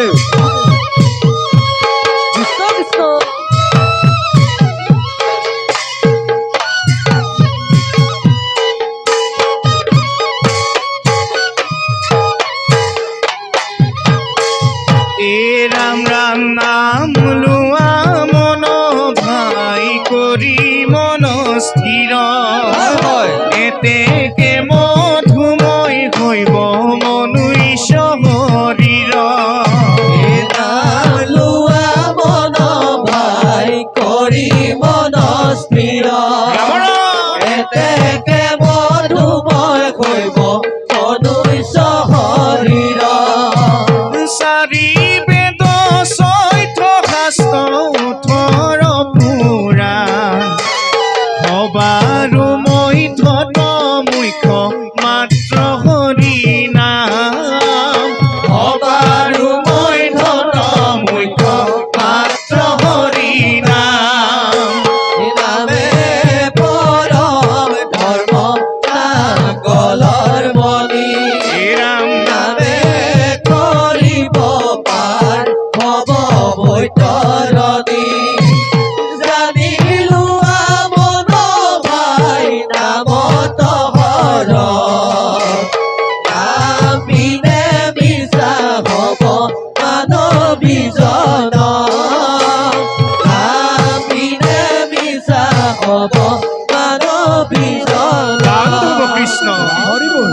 গুৰুদেৱ কৃষ্ণ কৃষ্ণ ৰাম ৰাম নাম লোৱা মন ভাই কৰি মন স্থিৰ এতেকে মধুময় হৈব মনুষ্য শৰীৰ লোৱা মন ভাই কৰি মন স্থিৰ এতেকে মধুময় হৈব মনুষ্য শৰীৰ চাৰি বেদ চৈধ্য শাস্ত্ৰ 18 পুৰাণ সবাৰো মধ্যত মুখ্য মাত্ৰ হৰি নাম সবাৰো মধ্যত মুখ্য মাত্ৰ হৰি নাম নামে পৰম ধৰ্ম পাগলৰ মণি ৰাম নামে কৰিব পাৰ হব বৈতৰণি জানি লোৱা মন ভাই নামত হৰ কামিনে মিছা হব মানৱী জন কামিনে মিছা হব মানৱী জন গান গাব কৃষ্ণ হৰি বল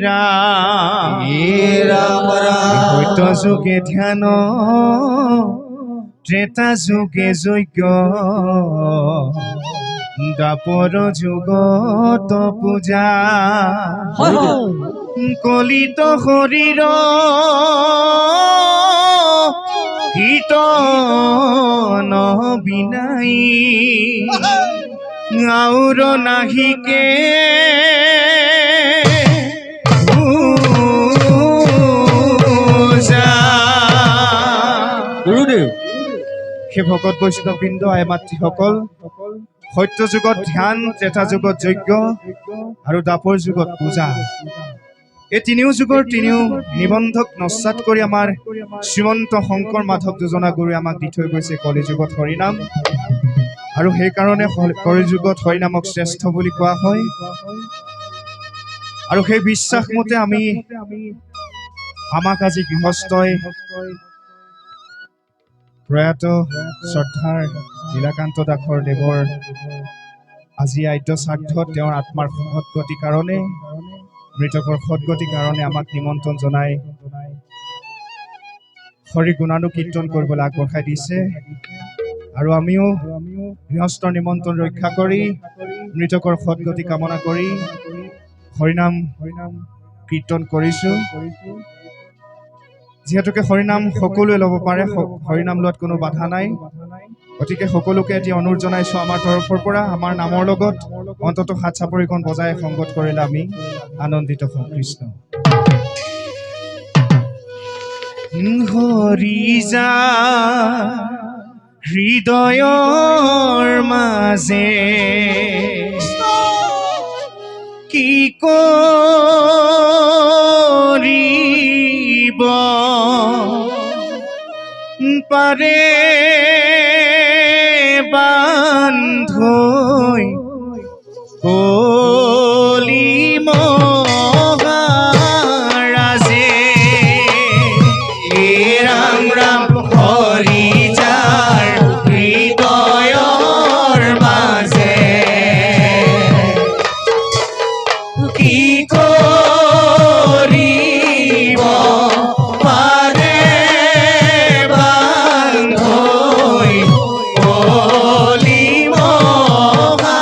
ৰাম সত্য যুগে ধ্যান ত্ৰেতা যুগে যজ্ঞ দ্বাপৰ যুগত পূজা কলিত শৰীৰ কীৰ্তন বিনাই আউৰ নাহিকে গুৰুদেৱ সেই ভকত বৈষ্ণৱবৃন্দ আই মাতৃসকল সত্য যুগত ধ্যান ত্ৰেতা যুগত যজ্ঞ আৰু দ্বাপৰ যুগত পূজা এই তিনিও যুগৰ তিনিও নিবন্ধক নস্বাত কৰি আমাৰ শ্ৰীমন্ত শংকৰ মাধৱ দুজনা গুৰুৱে আমাক দি থৈ গৈছে কলি যুগত হৰিনাম আৰু সেইকাৰণে কলি যুগত হৰিনামক শ্ৰেষ্ঠ বুলি কোৱা হয় আৰু সেই বিশ্বাস মতে আমি আমাক আজি গৃহস্থই প্ৰয়াত শ্ৰদ্ধাৰ নীলাকান্ত দাসৰ দেৱৰ আজি আদ্য শ্ৰাদ্ধত তেওঁৰ আত্মাৰ সদ্গতিৰ কাৰণে মৃতকৰ সদ্গতিৰ কাৰণে আমাক নিমন্ত্ৰণ জনাই হৰি গুণানুকীৰ্তন কৰিবলৈ আগবঢ়াই দিছে আৰু আমিও গৃহস্থৰ নিমন্ত্ৰণ ৰক্ষা কৰি মৃতকৰ সদ্গতি কামনা কৰি হৰিনাম কীৰ্তন কৰিছোঁ যিহেতুকে হৰিনাম সকলোৱে ল'ব পাৰে হৰিনাম লোৱাত কোনো বাধা নাই গতিকে সকলোকে এটি অনুৰোধ জনাইছোঁ আমাৰ তৰফৰ পৰা আমাৰ নামৰ লগত অন্ততঃ হাত চাপৰিখন বজাই সংগত কৰিলে আমি আনন্দিত হওঁ কৃষ্ণ হৰি যা হৃদয়ৰ মাজে কি কৰিব পাৰে বান্ধৈ কলি মহাৰাজে ৰাম ৰাম হৰি যাৰ হৃদয়ৰ মাজে কি কৰিব পাৰে বান্ধৈ কলি মহাৰাজে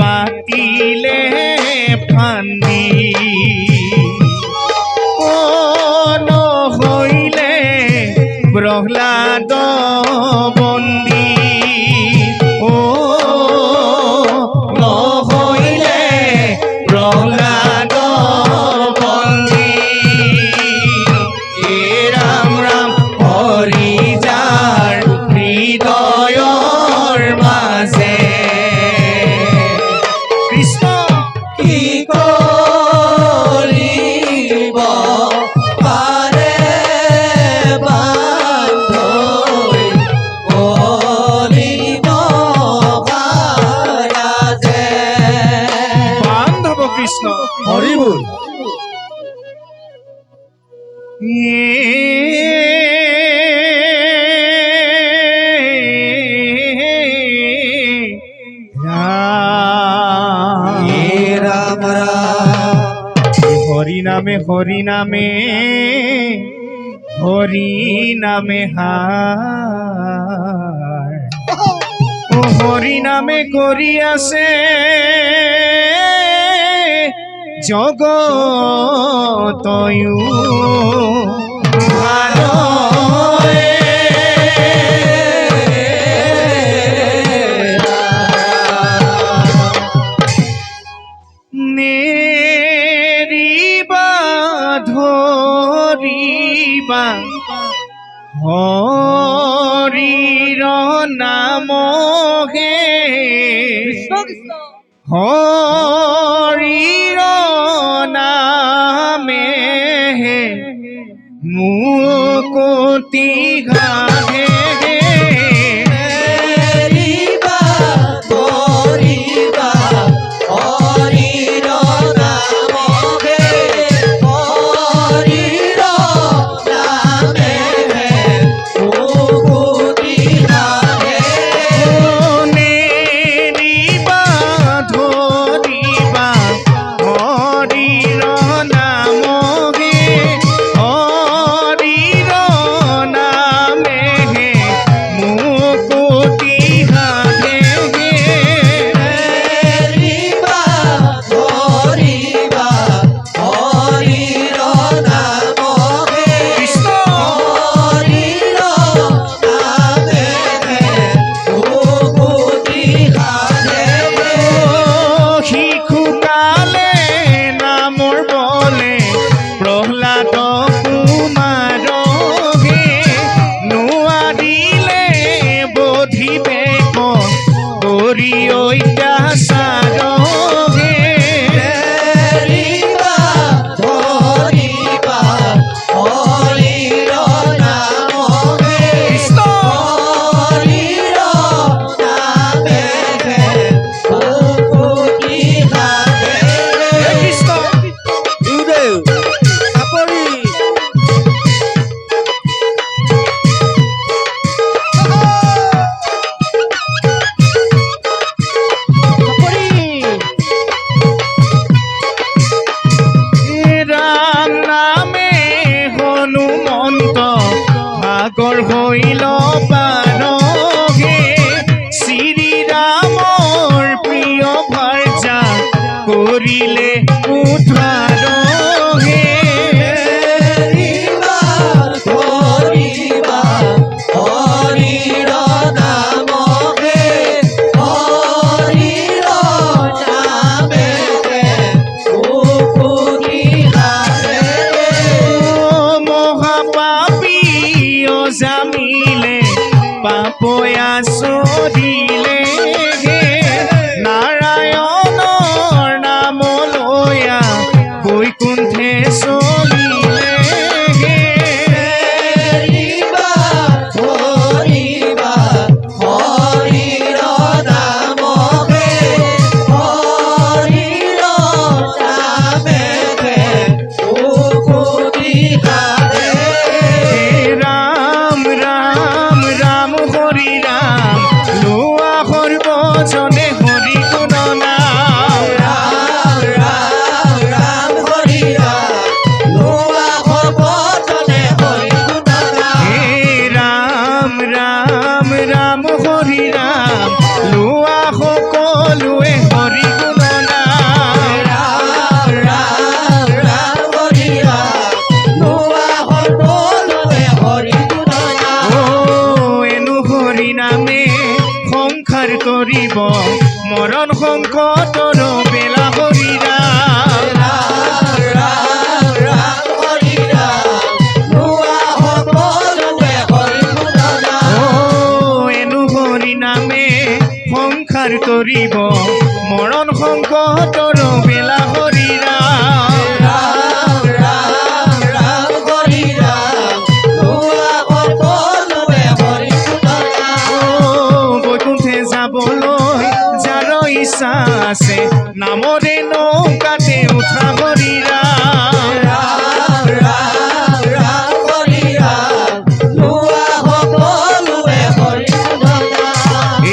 পাতিলে ফান্দি নহৈলে প্ৰহ্লাদ বন্দী নহৈলে প্ৰহ্লাদ বন্দী হে ৰাম ৰাম হৰি যাৰ হৃদয়ৰ মাজে কৃষ্ণ কি কৰিব পাৰে বান্ধৈ কলিত ভাৰাজে। বান্ধৱ কৃষ্ণ হৰি বল। ৰাম ৰাম হৰি নামে হৰি নামে হৰি নামে হাৰ ও হৰি নামে কৰি আছে জগতয়ু ভাৰয়ে নেৰিবা ধৰিবা হৰিৰ নাম হে হৰিৰ নামে হে মুকুতি গাহে এৰিবা ধৰিবা হৰিৰ নামহে হৰিৰ নামেহে মুকুতি গাহে। নেৰিবা ধৰিবা হৰিৰ নাম হে হৰিৰ নামে হে মুকুতি গাহে এৰিবা ধৰিবা হৰিৰ নামহে কৃষ্ণ হৰিৰ নামেহে মুকুতি গাহে। শিশুকালে নামৰ বলে প্ৰহ্লাদ কুমাৰ হে নোৱাৰিলে বধিবে কৰি অত্যাচাৰ হে এৰিবা ধৰিবা হৰিৰ নামহে কৃষ্ণ হৰিৰ নামেহে মুকুতি গাহে। কৃষ্ণ গুৰুদেৱ চাপৰি ৰাম নামে হনুমন্ত সাগৰ হৈল পাৰ হে শ্ৰী ৰামৰ প্ৰিয় ভাৰ্যা কৰিলে উদ্ধাৰ হে এৰিবা ধৰিবা হৰিৰ নামহে হৰিৰ নামেহে মুকুতি গাহে। মহাপাপী অজামিলে পাপয়া চৰিলে হে নাৰায়ণৰ নাম লৈয়া ভকতৰ বেলা হৰি ৰাম ৰাম ৰাম ৰাম হৰি ৰাম লোৱা সকলোৱে হৰি নাম বৈকুণ্ঠে যাবলৈ যাৰ ইচ্ছা আছে নামৰে নৌকাতে উঠা হৰি ৰাম ৰাম ৰাম ৰাম হৰি ৰাম লোৱা সকলোৱে হৰি নাম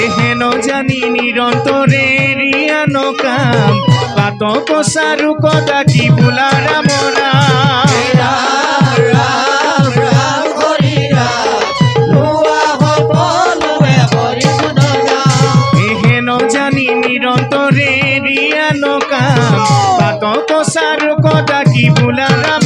এহেন জানি নিৰন্তৰে ৰিয়ান কাম পাত কছাৰু কদা কি বোলা ৰাম ৰাম ৰাম ৰাম ৰাম হৰি ৰাম লোৱা সকলোৱে হৰি নাম এহেন জানি নিৰন্তৰে ৰিয়ান কাম পাত কছাৰু কদা কি বোলা ৰাম